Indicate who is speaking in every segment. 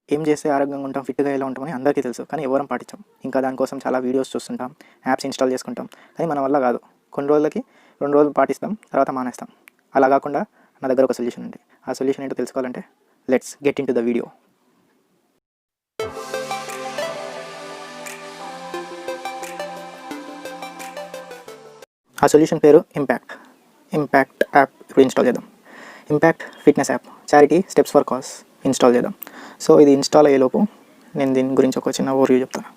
Speaker 1: ఏం చేస్తే ఆరోగ్యంగా ఉంటాం, ఫిట్‌గా ఎలా ఉంటామని అందరికీ తెలుసు. కానీ ఎవ్వరం పాటించం. ఇంకా దానికోసం చాలా వీడియోస్ చూస్తుంటాం, యాప్స్ ఇన్‌స్టాల్ చేసుకుంటాం. కానీ మన వల్ల కాదు. కొన్ని రోజులకి 2 రోజులు పాటిస్తాం, తర్వాత మానేస్తాం. అలా కాకుండా నా దగ్గర ఒక సొల్యూషన్ ఉంది. ఆ సొల్యూషన్ ఏంటో తెలుసుకోవాలంటే let's get into the video. ఆ సొల్యూషన్ పేరు ఇంపాక్ట్ యాప్ ఇప్పుడు ఇన్‌స్టాల్ చేద్దాం. Impact fitness app, charity steps for cause install చేద్దాం. సో ఇది ఇన్‌స్టాల్ అయ్యేలోపు నేను దీని గురించి ఒక చిన్న ఓవర్‌వ్యూ చెప్తాను.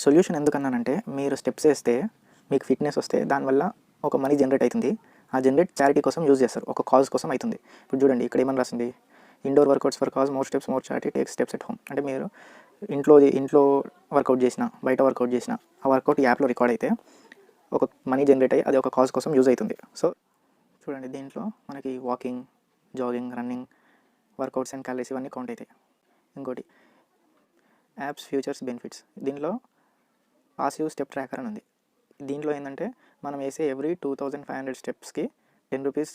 Speaker 1: సొల్యూషన్ ఎందుకన్నానంటే, మీరు స్టెప్స్ వేస్తే మీకు ఫిట్నెస్ వస్తే దానివల్ల ఒక మనీ జనరేట్ అవుతుంది. ఆ జనరేట్ చారిటీ కోసం యూజ్ చేస్తారు, ఒక కాజ్ కోసం అవుతుంది. ఇప్పుడు చూడండి, ఇక్కడ ఏమని రాసింది, indoor workouts for cause, more steps more charity, take steps at home. అంటే మీరు ఇంట్లో వర్కౌట్ చేసిన, బయట వర్కౌట్ చేసిన, ఆ వర్కౌట్ యాప్లో రికార్డ్ అయితే ఒక మనీ జనరేట్ అయ్యి అది ఒక కాజ్ కోసం యూజ్ అవుతుంది. సో చూడండి, దీంట్లో మనకి walking, jogging, running, workouts and calories ఇవన్నీ కౌంట్ అవుతాయి. ఇంకోటి యాప్స్ ఫ్యూచర్స్ బెనిఫిట్స్, దీంట్లో పాసివ్ స్టెప్ ట్రాకర్ అని ఉంది. దీంట్లో ఏంటంటే మనం వేసే ఎవ్రీ 2500 స్టెప్స్కి 10 రూపీస్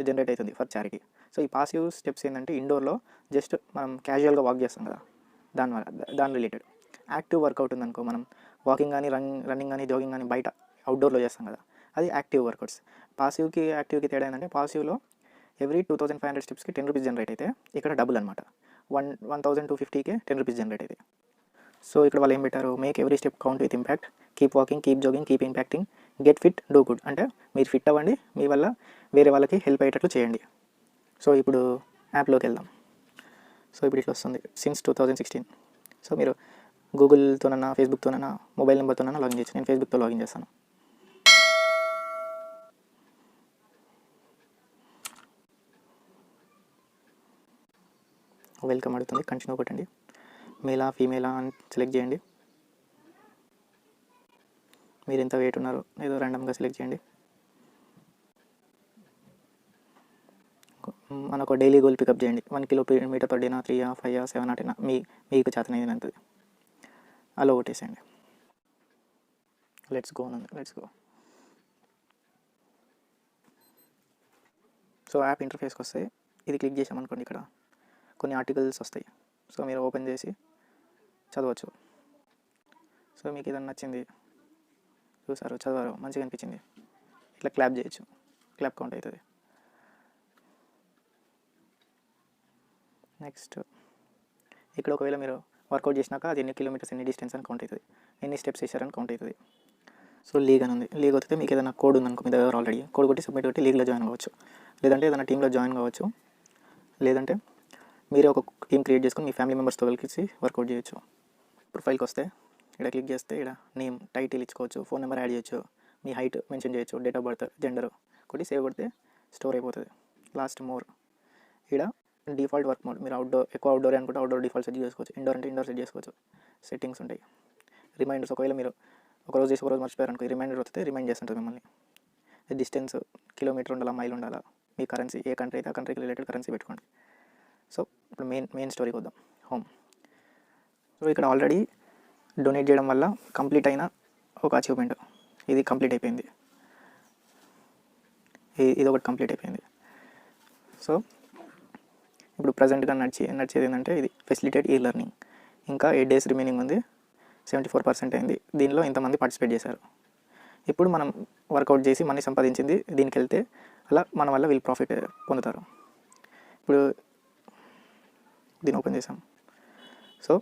Speaker 1: జనరేట్ అవుతుంది ఫర్ చారిటీ. సో ఈ పాసివ్ స్టెప్స్ ఏంటంటే ఇండోర్లో జస్ట్ మనం క్యాజువల్గా వాక్ చేస్తాం కదా, దాని రిలేటెడ్. యాక్టివ్ వర్కౌట్ ఉందనుకో, మనం వాకింగ్ కానీ రన్నింగ్ కానీ జాగింగ్ కానీ బయట అవుట్డోర్లో చేస్తాం కదా, అది యాక్టివ్ వర్కౌట్స్. పాసివ్కి యాక్టివ్కి తేడా ఏంటంటే, పాసివ్లో ఎవ్రీ 2500 స్టెప్స్కి 10 రూపీస్ జనరేట్ అయితే, ఇక్కడ డబుల్ అనమాట, 1250కి 10 రూపీస్ జనరేట్ అవుతాయి. సో ఇక్కడ వాళ్ళు ఏం పెట్టారు, make every step count with impact, keep walking, keep jogging, keep impacting, get fit, do good. అంటే మీరు ఫిట్ అవ్వండి, మీ వల్ల వేరే వాళ్ళకి హెల్ప్ అయ్యేటట్లు చేయండి. సో ఇప్పుడు యాప్లోకి వెళ్దాం. సో ఇప్పుడు ఇట్లా వస్తుంది, సిన్స్ 2016. సో మీరు గూగుల్తోనన్నా, ఫేస్బుక్తోనన్నా, మొబైల్ నెంబర్తోనన్నా లాగిన్ చేయొచ్చు. నేను ఫేస్బుక్తో లాగిన్ చేస్తాను. వెల్కమ్ అడుగుతుంది, కంటిన్యూ కొట్టండి. మేలా ఫీమేలా అని సెలెక్ట్ చేయండి. మీరు ఎంత వెయిట్ ఉన్నారో ఏదో ర్యాండమ్గా సెలెక్ట్ చేయండి. మనకు డైలీ గోల్ పికప్ చేయండి. 1 కిలోమీటర్ పర్ డేనా, 3, 5, 7, 10 మీకు చేతనైంది అంతది. అలా కొట్టేసేయండి. Let's go. సో యాప్ ఇంటర్ఫేస్కి వస్తే ఇది క్లిక్ చేసామనుకోండి, ఇక్కడ కొన్ని ఆర్టికల్స్ వస్తాయి. సో మీరు ఓపెన్ చేసి చదవచ్చు. సో మీకు ఏదైనా నచ్చింది, చూసారు, చదివారు, మంచిగా అనిపించింది, ఇట్లా క్లాప్ చేయొచ్చు. క్లాప్ కౌంట్ అవుతుంది. నెక్స్ట్ ఇక్కడ ఒకవేళ మీరు వర్కౌట్ చేసినాక అది ఎన్ని కిలోమీటర్స్, ఎన్ని డిస్టెన్స్ అని కౌంట్ అవుతుంది, ఎన్ని స్టెప్స్ వేసారని కౌంట్ అవుతుంది. సో లీగ్ అని ఉంది. లీగ్ వస్తే మీకు ఏదైనా కోడ్ ఉందనుకో మీ దగ్గర ఆల్రెడీ, కోడ్ కొట్టి సబ్మిట్ కొట్టి లీగ్లో జాయిన్ అవ్వచ్చు. లేదంటే ఏదైనా టీంలో జాయిన్ కావచ్చు. లేదంటే మీరే ఒక టీం క్రియేట్ చేసుకొని మీ ఫ్యామిలీ మెంబర్స్తో కలిసి వర్కౌట్ చేయొచ్చు. ప్రొఫైల్కి వస్తే ఇక్కడ క్లిక్ చేస్తే ఇక్కడ నేమ్, టైటిల్ ఇచ్చుకోవచ్చు, ఫోన్ నెంబర్ యాడ్ చేయొచ్చు, మీ హైట్ మెన్షన్ చేయొచ్చు, డేట్ ఆఫ్ బర్త్, జెండర్ కొట్టి సేవ్ కొడితే స్టోర్ అయిపోతుంది. లాస్ట్ మోర్, ఇక్కడ డిఫాల్ట్ వర్క్ మోడ్, మీరు ఎక్కువ అవుట్డోర్ అనుకుంటే అవుట్డోర్ డిఫాల్ట్ సెట్ చేసుకోవచ్చు. ఇండోర్ అంటే ఇండోర్ సెట్ చేసుకోవచ్చు. సెట్టింగ్స్ ఉంటాయి. రిమైండర్స్, ఒకవేళ మీరు ఒకరోజు చేసి ఒకరోజు మర్చిపోయారు అనుకో, రిమైండర్ వస్తే రిమైండ్ చేస్తుంటుంది మిమ్మల్ని. డిస్టెన్స్ కిలోమీటర్ ఉండాలా, మైల్ ఉండాలా, మీ కరెన్సీ ఏ కంట్రీ అయితే ఆ కంట్రీకి రిలేటెడ్ కరెన్సీ పెట్టుకోండి. సో ఇప్పుడు మెయిన్ స్టోరీకి వద్దాం, హోమ్. సో ఇక్కడ ఆల్రెడీ డొనేట్ చేయడం వల్ల కంప్లీట్ అయిన ఒక అచీవ్మెంట్, ఇది కంప్లీట్ అయిపోయింది. ఇది ఒకటి కంప్లీట్ అయిపోయింది. సో ఇప్పుడు ప్రజెంట్గా నడిచేది ఏంటంటే, ఇది ఫెసిలిటేట్ ఈ లెర్నింగ్. ఇంకా 8 days రిమైనింగ్ ఉంది, 74% అయింది. దీనిలో ఇంతమంది పార్టిసిపేట్ చేశారు. ఇప్పుడు మనం వర్కౌట్ చేసి మనీ సంపాదించింది దీనికి వెళ్తే, అలా మన వల్ల వీళ్ళు ప్రాఫిట్ పొందుతారు. ఇప్పుడు దీన్ని ఓపెన్ చేసాం. సో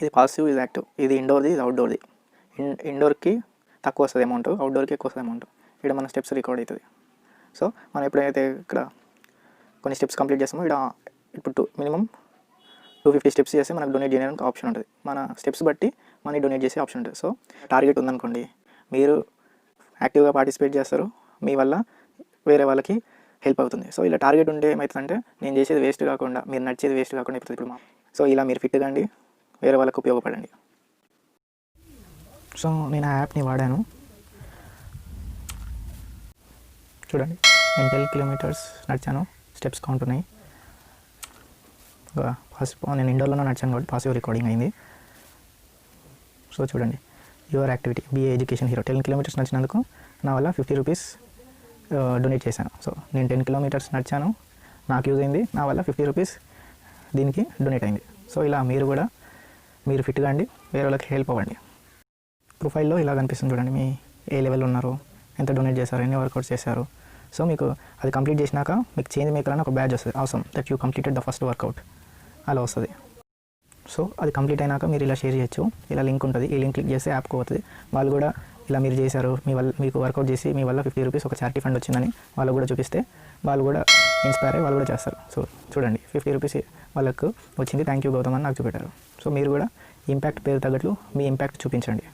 Speaker 1: ఇది పాజిటివ్, ఇది యాక్టివ్, ఇది ఇండోర్ది, ఇది అవుట్డోర్ది. ఇండోర్కి తక్కువ వస్తుంది అమౌంట్, అవుట్డోర్కి ఎక్కువ వస్తుంది అమౌంట్. ఇక్కడ మన స్టెప్స్ రికార్డ్ అవుతుంది. సో మనం ఎప్పుడైతే ఇక్కడ కొన్ని స్టెప్స్ కంప్లీట్ చేస్తామో, ఇక్కడ ఇప్పుడు మినిమం 250 స్టెప్స్ చేస్తే మనకు డొనేట్ చేయడానికి ఆప్షన్ ఉంటుంది. మన స్టెప్స్ బట్టి మనీ డొనేట్ చేసే ఆప్షన్ ఉంటుంది. సో టార్గెట్ ఉందనుకోండి, మీరు యాక్టివ్గా పార్టిసిపేట్ చేస్తారు, మీ వల్ల వేరే వాళ్ళకి హెల్ప్ అవుతుంది. సో ఇలా టార్గెట్ ఉంటే ఏమవుతుందంటే, నేను చేసేది వేస్ట్ కాకుండా, మీరు నడిచేది వేస్ట్ కాకుండా అయిపోతుంది. ఇప్పుడు సో ఇలా మీరు ఫిట్గా అండి, వేరే వాళ్ళకి ఉపయోగపడండి. సో నేను ఆ యాప్ని వాడాను. చూడండి, నేను 10 కిలోమీటర్స్ నడిచాను, స్టెప్స్ కౌంట్ ఉన్నాయి. నేను ఇండోర్లోనే నడిచాను కాబట్టి పాసివ్ రికార్డింగ్ అయింది. సో చూడండి, your activity be a education hero, 10 kilometres నడిచినందుకు నా వల్ల 50 రూపీస్ డొనేట్ చేశాను. సో నేను 10 కిలోమీటర్స్ నడిచాను, నాకు యూజ్ అయింది, నా వల్ల 50 రూపీస్ దీనికి డొనేట్ అయింది. సో ఇలా మీరు కూడా మీరు ఫిట్గా అండి, వేరే వాళ్ళకి హెల్ప్ అవ్వండి. ప్రొఫైల్లో ఇలా కనిపిస్తుంది చూడండి, మీ ఏ లెవెల్ ఉన్నారు, ఎంత డొనేట్ చేశారు, ఎన్ని వర్కౌట్స్ చేశారు. సో మీకు అది కంప్లీట్ చేసినాక మీకు చేంజ్ మేకర్ అని ఒక బ్యాడ్జ్ వస్తుంది, అవసరం that you completed the first workout అలా వస్తుంది. సో అది కంప్లీట్ అయినాక మీరు ఇలా షేర్ చేయొచ్చు. ఇలా లింక్ ఉంటుంది, ఈ లింక్ క్లిక్ చేస్తే యాప్కి పోతుంది. వాళ్ళు కూడా ఇలా మీరు చేశారు, మీకు వర్కౌట్ చేసి మీ వల్ల 50 రూపీస్ ఒక చారిటీ ఫండ్ వచ్చిందని వాళ్ళు కూడా చూపిస్తే వాళ్ళు కూడా ఇన్స్పైర్ అయ్యి వాళ్ళు కూడా చేస్తారు. సో చూడండి 50 రూపీస్ వాళ్ళకు వచ్చింది, థ్యాంక్ యూ గౌతమ్ అని నాకు చూపెట్టారు. సో మీరు కూడా ఇంపాక్ట్ పేరు తగ్గట్లు మీ ఇంపాక్ట్ చూపించండి.